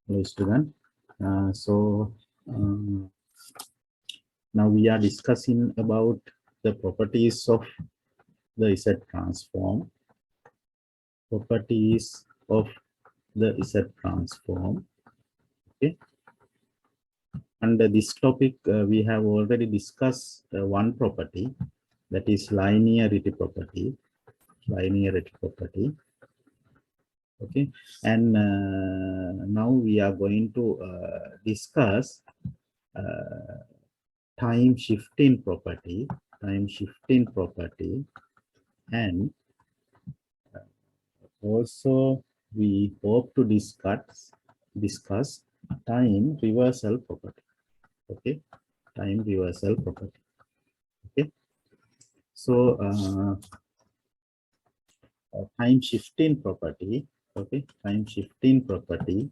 Hello, student. So now we are discussing about the properties of the Z transform. Properties of the Z transform. Okay. Under this topic, we have already discussed one property, that is linearity property. Linearity property. Okay, and now we are going to discuss time shifting property, and also we hope to discuss time reversal property. Okay, time reversal property. Okay, so time shifting property. Okay, time shifting property.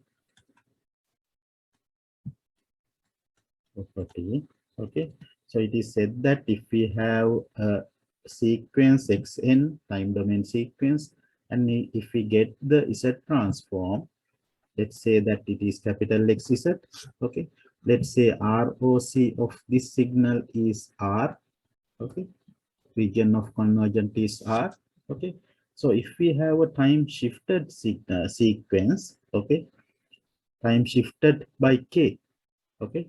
Okay, so it is said that if we have a sequence xn, time domain sequence, and if we get the Z transform, let's say that it is capital XZ. Okay, let's say ROC of this signal is R. Okay, region of convergence is R. Okay, so if we have a time shifted sequence, okay, time shifted by K. Okay,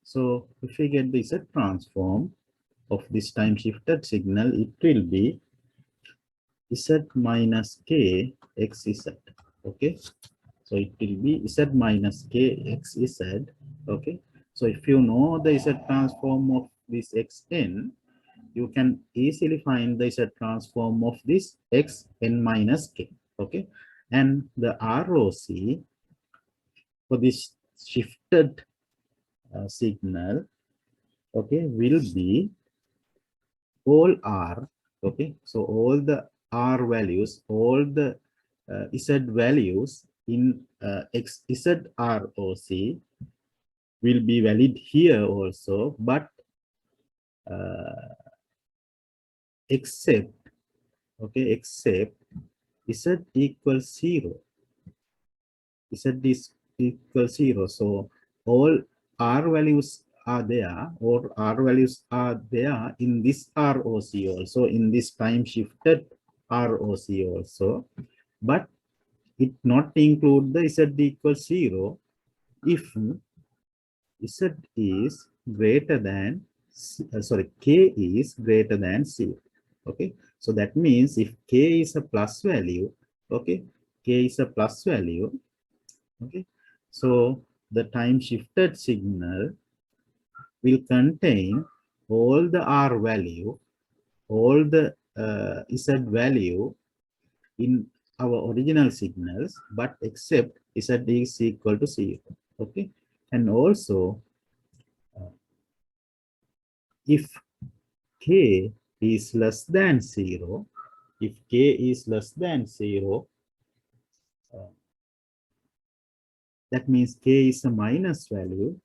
so if we get the Z transform of this time shifted signal, it will be Z minus K XZ. Okay, so it will be Z minus K XZ. Okay, so if you know the Z transform of this Xn, you can easily find the Z transform of this Xn minus K. Okay, and the ROC for this shifted signal, okay, will be all R. Okay, so all the R values, all the Z values in XZROC will be valid here also, but except, okay, except Z equals 0. Z is equals 0. So all R values are there, or R values are there in this ROC also, in this time shifted ROC also, but it not include the Z equals 0 if Z is greater than, K is greater than 0. Okay, so that means if K is a plus value, okay, K is a plus value, okay, so the time shifted signal will contain all the R value, all the Z value in our original signals, but except Z is equal to 0. Okay, and also if K is less than 0, if K is less than 0, that means K is a minus value,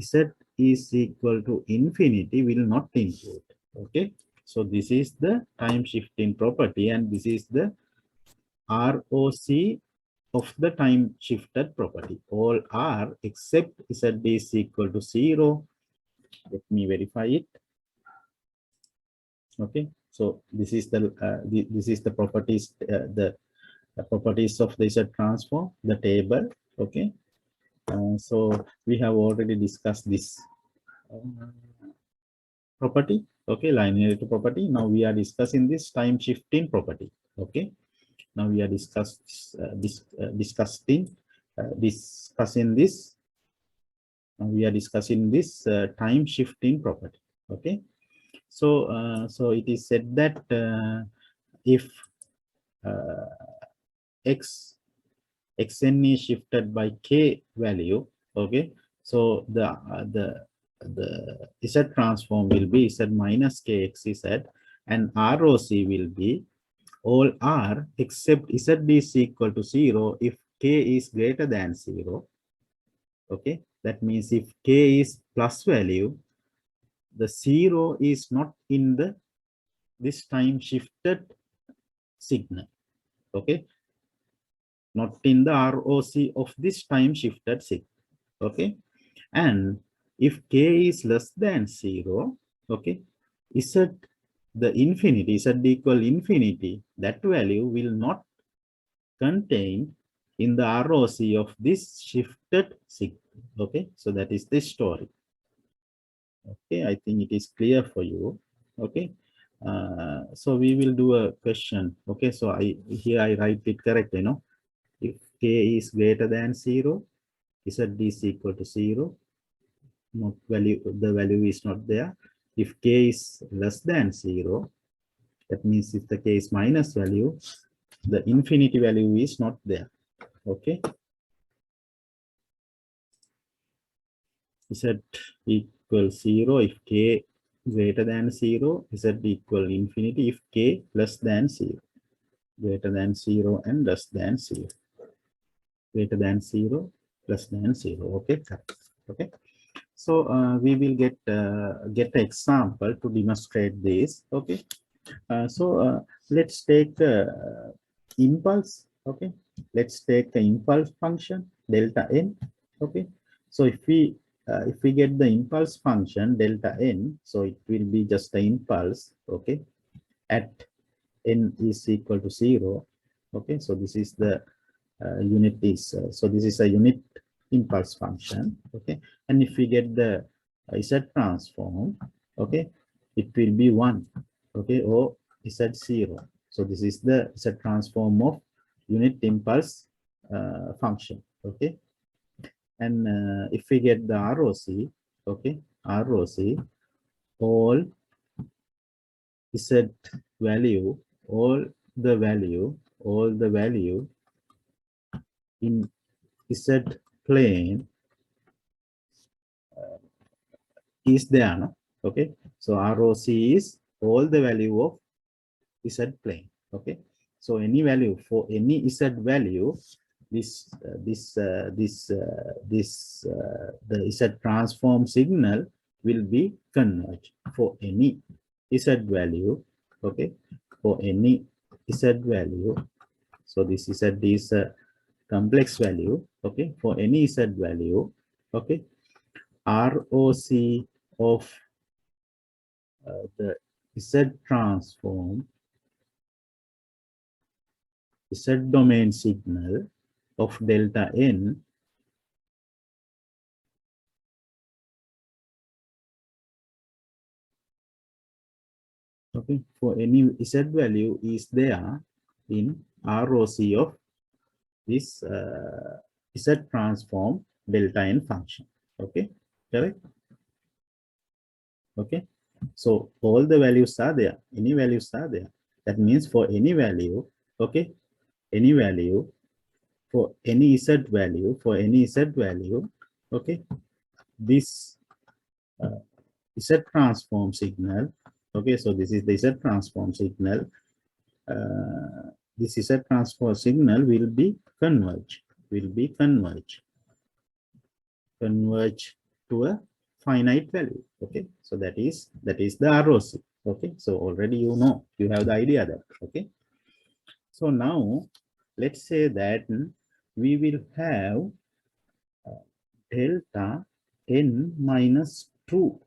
Z is equal to infinity will not include. Okay, so this is the time shifting property, and this is the ROC of the time shifted property. All R except Z is equal to 0. Let me verify it. Okay, so this is the properties, the properties of the Z transform, the table. Okay, so we have already discussed this property. Okay, linearity property. Now we are discussing this time shifting property. Okay, now we are discussing this. Now we are discussing this time shifting property. Okay, so it is said that if xn is shifted by K value, okay, so the Z transform will be Z minus K XZ, and ROC will be all R except Z is equal to 0 if K is greater than 0. Okay, that means if K is plus value, the 0 is not in this time shifted signal. Okay, not in the ROC of this time shifted sig. Okay, and if k is less than 0, okay, z the infinity, z equal infinity, that value will not contain in the ROC of this shifted sig. Okay, so that is the story. Okay, I think it is clear for you. Okay, so we will do a question. Okay, so here I write it correctly. If k is greater than 0, z is equal to 0. Not value, the value is not there. If k is less than 0, that means if the k is minus value, the infinity value is not there. Okay, z equals 0 if k greater than 0, z equal infinity if k less than 0, greater than 0 and less than 0, greater than 0, less than 0. Okay, okay. So we will get an example to demonstrate this. Okay, so let's take impulse. Okay, let's take the impulse function delta n. Okay, so if we get the impulse function delta n, so it will be just the impulse. Okay, at n is equal to 0. Okay, so this is the unit is so this is a unit impulse function. Okay, and if we get the z transform, okay, it will be 1. Okay, or z0. So this is the z transform of unit impulse function. Okay, and if we get the ROC, okay, ROC, all z value, all the value in z plane is there. No? Okay, so ROC is all the value of z plane. Okay, so any value for any z value, the z transform signal will be converged for any z value. Okay, for any z value. So this z is a complex value. Okay, for any z value. Okay, ROC of the Z transform, Z domain signal of delta n, okay, for any Z value is there in ROC of this Z transform delta n function. Okay, correct? Okay, so all the values are there, any values are there. That means for any value, okay, any value, for any z value, okay, this z transform signal, okay, so this is the z transform signal, this z transform signal will be converge to a finite value. Okay, so that is the ROC. Okay, so already you have the idea that. Okay, so now let's say that we will have delta n minus 2.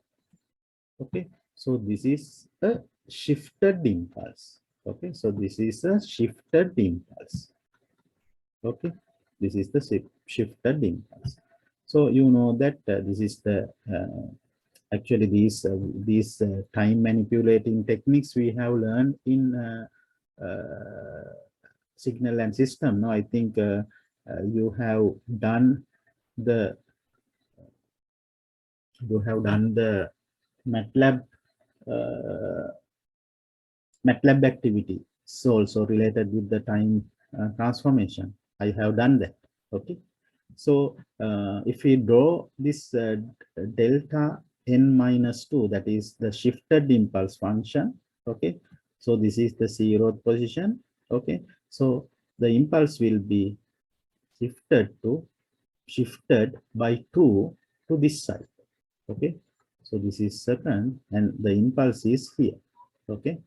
Okay, so this is a shifted impulse. Okay, so this is a shifted impulse. Okay, this is the shifted impulse. So you know that this is the actually these time manipulating techniques we have learned in signal and system. Now I think you have done the MATLAB MATLAB activity. So also related with the time transformation. I have done that. Okay. So if we draw this delta n minus 2, that is the shifted impulse function. Okay. So this is the 0th position. Okay. So the impulse will be shifted by 2 to this side. Okay, so this is second and the impulse is here. Okay,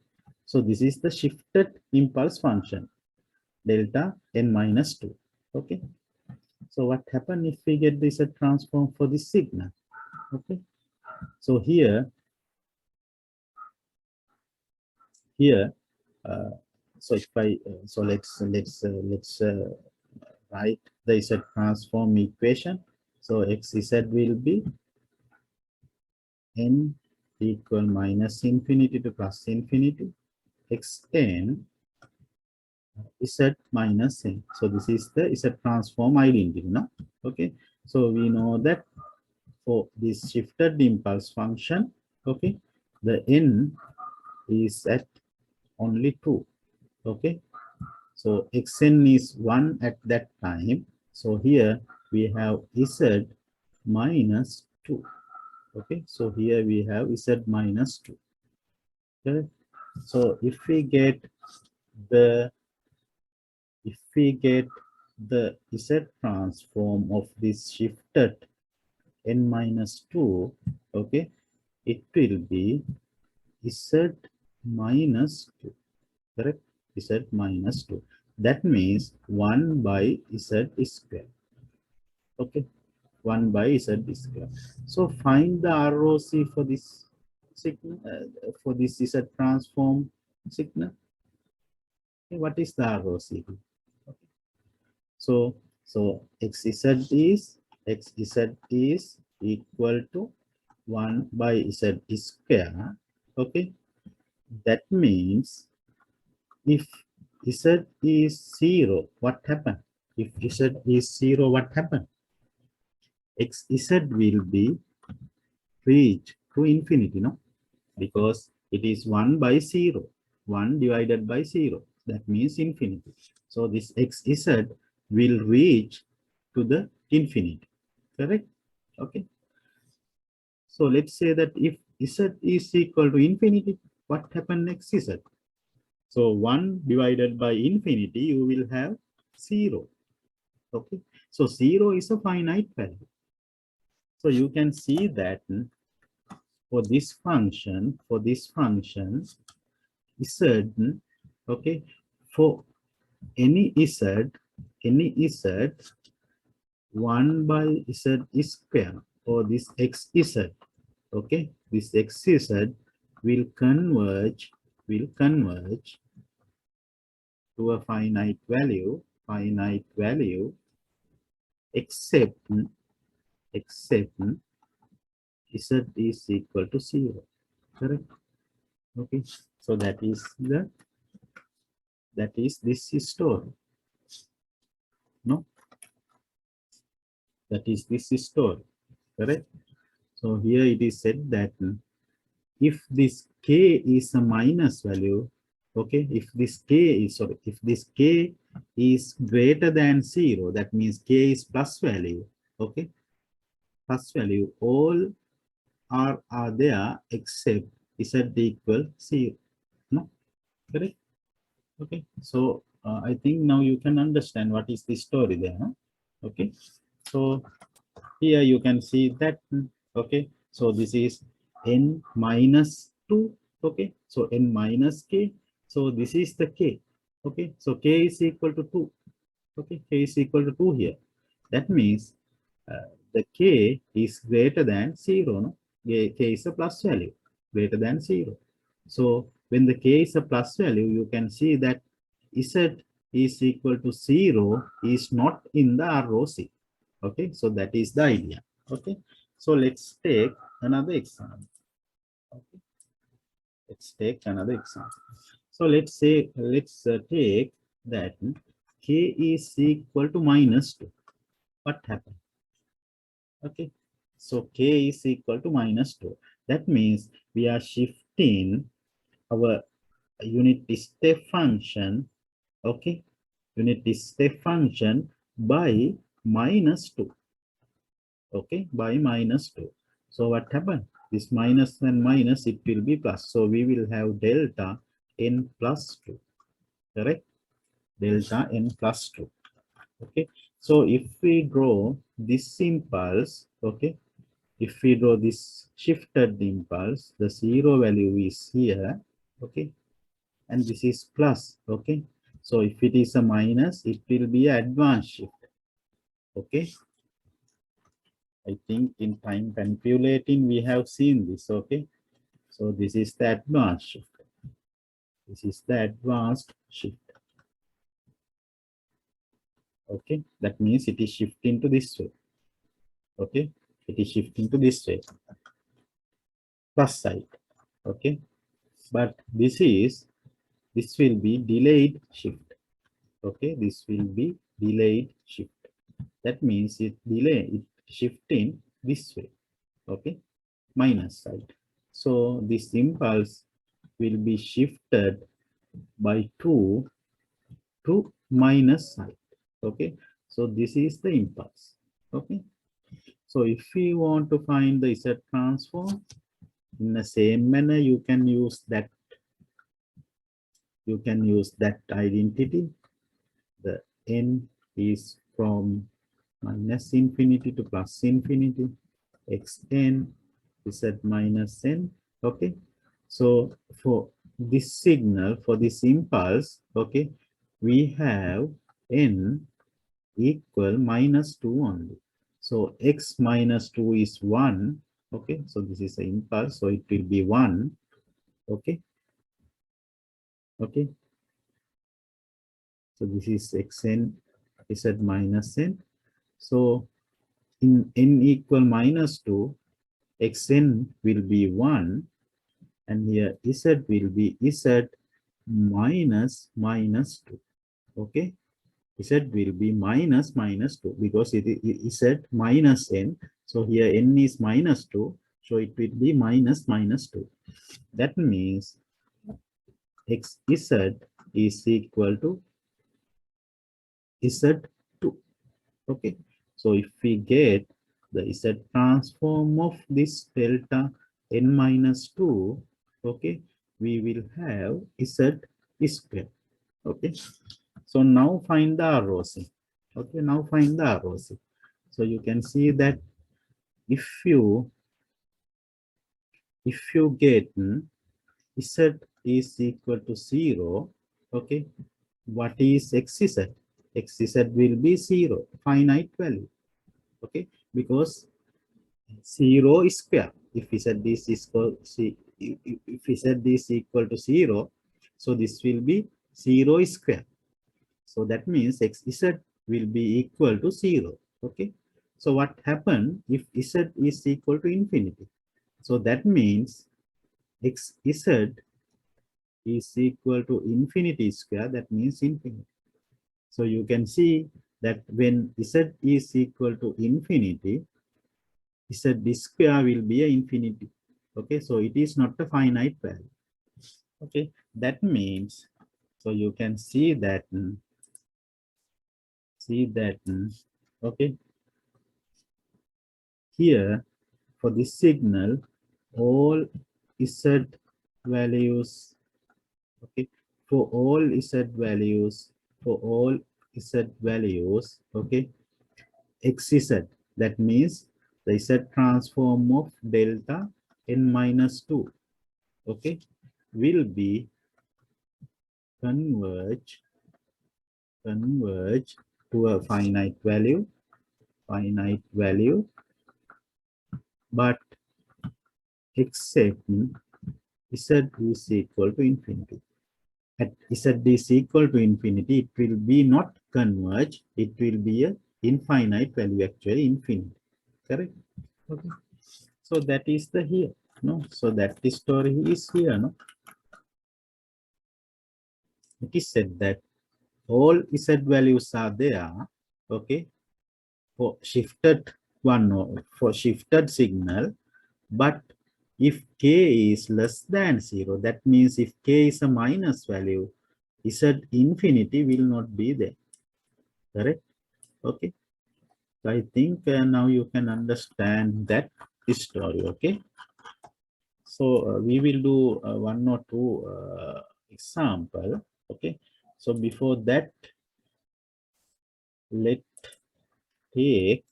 so this is the shifted impulse function delta n minus 2. Okay. So what happens if we get this transform for this signal? Okay. So here, uh, so if I so let's write the Z transform equation. So xz will be n equal minus infinity to plus infinity xn z minus n. So this is the Z transform identity, no? Okay. So we know that for this shifted impulse function, okay, the n is at only 2. Okay. So xn is 1 at that time. So here we have z minus 2. Okay. So here we have z minus 2. Okay. So the if we get the z transform of this shifted n minus 2, okay, it will be z minus 2, correct? Z minus 2. That means 1 by z square. Okay, 1 by z square. So find the ROC for this signal, for this z transform signal. Okay, what is the ROC? Okay. So xz is equal to 1 by z square. Okay, that means if z is 0, what happened? If z is 0, what happened? Xz will be reached to infinity, no? Because it is 1 by 0. 1 divided by 0. That means infinity. So this xz will reach to the infinity. Correct? Okay. So let's say that if z is equal to infinity, what happened next z? So 1 divided by infinity, you will have 0. Okay. So 0 is a finite value. So you can see that for this function, z, okay, for any z, 1 by z square, or this xz, okay, this xz will converge to a finite value, except except z is equal to 0. Correct? Okay. So that is this story. No, that is this story. Correct? So here it is said that if this k is a minus value, okay, if this k is greater than 0, that means k is plus value, okay, plus value, all are there except z equal 0. No, correct? Okay, so I think now you can understand what is the story there. Huh? Okay, so here you can see that, okay, so this is n minus 2. Okay, so n minus k, so this is the k. Okay, so k is equal to 2. Okay, k is equal to 2 here. That means the k is greater than 0. No, k is a plus value, greater than 0. So when the k is a plus value, you can see that z is equal to 0 is not in the ROC. Okay, so that is the idea. Okay, so let's take another example. Okay, let's take another example. So let's say take that k is equal to minus 2. What happened? Okay, so k is equal to minus 2. That means we are shifting our unit step function. Okay, unit step function by minus 2. Okay, by minus 2. So what happened? This minus and minus, it will be plus. So we will have delta n plus 2. Correct? Delta n plus 2. Okay, so if we draw this impulse, okay, if we draw this shifted impulse, the 0 value is here. Okay, and this is plus. Okay, so if it is a minus, it will be an advanced shift. Okay, I think in time manipulating we have seen this. Okay, so this is the advanced shift. This is the advanced shift. Okay, that means it is shifting to this way. Okay, it is shifting to this way, plus side. Okay, but this will be delayed shift. Okay, this will be delayed shift. That means it shifting this way. Okay, minus side. So this impulse will be shifted by 2 to minus side. Okay, so this is the impulse. Okay, so if we want to find the Z transform, in the same manner you can use that identity. The n is from minus infinity to plus infinity, xn is at minus n. Okay, so for this signal, for this impulse, okay, we have n equal minus 2 only. So x minus 2 is 1. Okay, so this is an impulse, so it will be 1. Okay, okay, so this is xn is at minus n. So in n equal minus 2, xn will be 1, and here z will be z minus minus 2. Okay, z will be minus minus 2 because it is z minus n. So here n is minus 2, so it will be minus minus 2. That means xz is equal to z2. Okay, so if we get the z transform of this delta n minus 2, okay, we will have z square. Okay, so now find the ROC. Okay, now find the ROC. So you can see that if you get z is equal to 0, okay, what is xz? Xz will be 0, finite value. Okay, because 0 is square. If we said this is equal, if we said this equal to 0, so this will be 0 square. So that means xz will be equal to 0. Okay, so what happened if z is equal to infinity? So that means xz is equal to infinity square. That means infinity. So you can see that when z is equal to infinity, z square will be a infinity. Okay, so it is not a finite value. Okay, that means, so you can see that okay, here for this signal, all z values, okay, for all z values, okay, xz, that means the z transform of delta n minus 2, okay, will be converge to a finite value, but except z is equal to infinity. At z is equal to infinity, it will be not converge, it will be a infinite value, actually infinite. Correct? Okay. So that is the here. No, so that the story is here. No, it is said that all z values are there. Okay, for shifted one, for shifted signal, but if k is less than 0, that means if k is a minus value, z infinity will not be there. Correct? Okay, so I think now you can understand that story. Okay, so we will do one or two example. Okay, so before that, let's take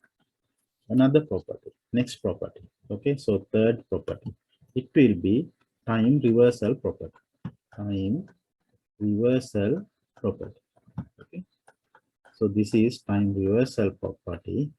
another property, next property. Okay, so third property, it will be time reversal property. Time reversal property. Okay, So this is time reversal property.